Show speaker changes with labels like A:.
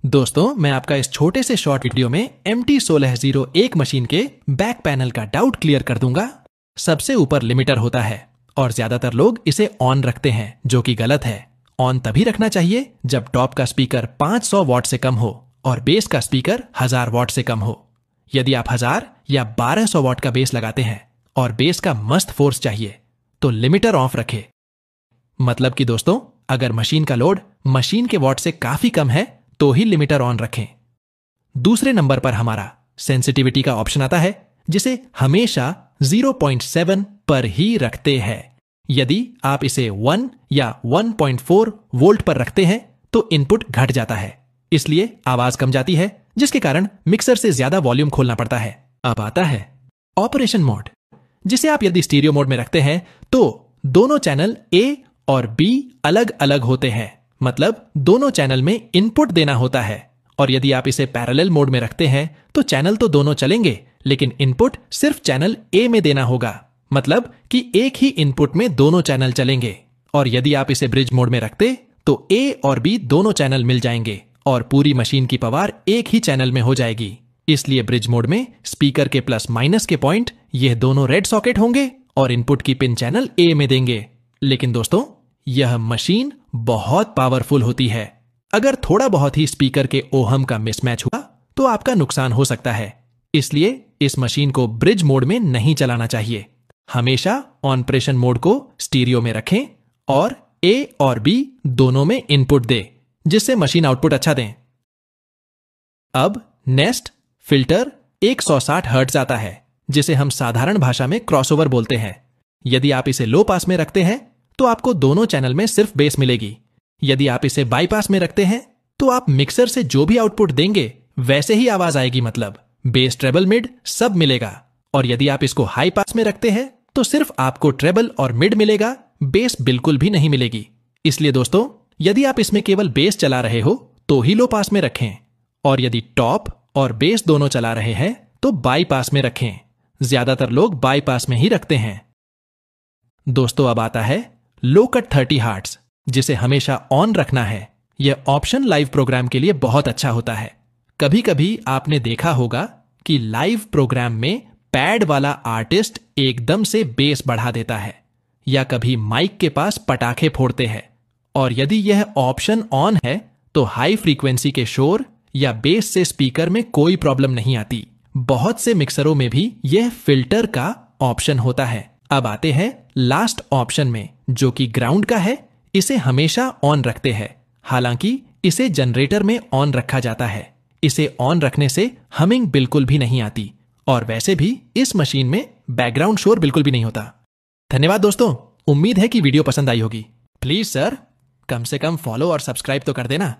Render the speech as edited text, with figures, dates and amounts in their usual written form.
A: दोस्तों, मैं आपका इस छोटे से शॉर्ट वीडियो में MT1601 मशीन के बैक पैनल का डाउट क्लियर कर दूंगा। सबसे ऊपर लिमिटर होता है और ज्यादातर लोग इसे ऑन रखते हैं, जो कि गलत है। ऑन तभी रखना चाहिए जब टॉप का स्पीकर 500 वॉट से कम हो और बेस का स्पीकर 1000 वॉट से कम हो। यदि आप 1000 या 1200 वॉट का बेस लगाते हैं और बेस का मस्त फोर्स चाहिए तो लिमिटर ऑफ रखें। मतलब कि दोस्तों, अगर मशीन का लोड मशीन के वॉट से काफी कम है तो ही लिमिटर ऑन रखें। दूसरे नंबर पर हमारा सेंसिटिविटी का ऑप्शन आता है, जिसे हमेशा 0.7 पर ही रखते हैं। यदि आप इसे 1 या 1.4 वोल्ट पर रखते हैं तो इनपुट घट जाता है, इसलिए आवाज कम जाती है, जिसके कारण मिक्सर से ज्यादा वॉल्यूम खोलना पड़ता है। अब आता है ऑपरेशन मोड, जिसे आप यदि स्टीरियो मोड में रखते हैं तो दोनों चैनल A और B अलग अलग होते हैं। मतलब दोनों चैनल में इनपुट देना होता है। और यदि आप इसे पैरेलल मोड में रखते हैं तो चैनल तो दोनों चलेंगे, लेकिन इनपुट सिर्फ चैनल A में देना होगा। मतलब कि एक ही इनपुट में दोनों चैनल चलेंगे। और यदि आप इसे ब्रिज मोड में रखते तो A और B दोनों चैनल मिल जाएंगे और पूरी मशीन की पावर एक ही चैनल में हो जाएगी। इसलिए ब्रिज मोड में स्पीकर के प्लस माइनस के पॉइंट यह दोनों रेड सॉकेट होंगे और इनपुट की पिन चैनल A में देंगे। लेकिन दोस्तों, यह मशीन बहुत पावरफुल होती है। अगर थोड़ा बहुत ही स्पीकर के ओहम का मिसमैच हुआ तो आपका नुकसान हो सकता है। इसलिए इस मशीन को ब्रिज मोड में नहीं चलाना चाहिए। हमेशा ऑपरेशन मोड को स्टीरियो में रखें और A और B दोनों में इनपुट दे, जिससे मशीन आउटपुट अच्छा दें। अब नेस्ट फिल्टर 160 हर्ट्ज आता है, जिसे हम साधारण भाषा में क्रॉसओवर बोलते हैं। यदि आप इसे लो पास में रखते हैं तो आपको दोनों चैनल में सिर्फ बेस मिलेगी। यदि आप इसे बाईपास में रखते हैं तो आप मिक्सर से जो भी आउटपुट देंगे वैसे ही आवाज आएगी, मतलब बेस, ट्रेबल, मिड सब मिलेगा। और यदि आप इसको हाई पास में रखते हैं तो सिर्फ आपको ट्रेबल और मिड मिलेगा, बेस बिल्कुल भी नहीं मिलेगी। इसलिए दोस्तों, यदि आप इसमें केवल बेस चला रहे हो तो ही लो पास में रखें, और यदि टॉप और बेस दोनों चला रहे हैं तो बाईपास में रखें। ज्यादातर लोग बाईपास में ही रखते हैं। दोस्तों, अब आता है लो कट 30 हर्ट्ज, जिसे हमेशा ऑन रखना है। यह ऑप्शन लाइव प्रोग्राम के लिए बहुत अच्छा होता है। कभी कभी आपने देखा होगा कि लाइव प्रोग्राम में पैड वाला आर्टिस्ट एकदम से बेस बढ़ा देता है, या कभी माइक के पास पटाखे फोड़ते हैं। और यदि यह ऑप्शन ऑन है तो हाई फ्रीक्वेंसी के शोर या बेस से स्पीकर में कोई प्रॉब्लम नहीं आती। बहुत से मिक्सरों में भी यह फिल्टर का ऑप्शन होता है। अब आते हैं लास्ट ऑप्शन में, जो कि ग्राउंड का है। इसे हमेशा ऑन रखते हैं, हालांकि इसे जनरेटर में ऑन रखा जाता है। इसे ऑन रखने से हमिंग बिल्कुल भी नहीं आती, और वैसे भी इस मशीन में बैकग्राउंड शोर बिल्कुल भी नहीं होता। धन्यवाद दोस्तों, उम्मीद है कि वीडियो पसंद आई होगी। प्लीज सर, कम से कम फॉलो और सब्सक्राइब तो कर देना।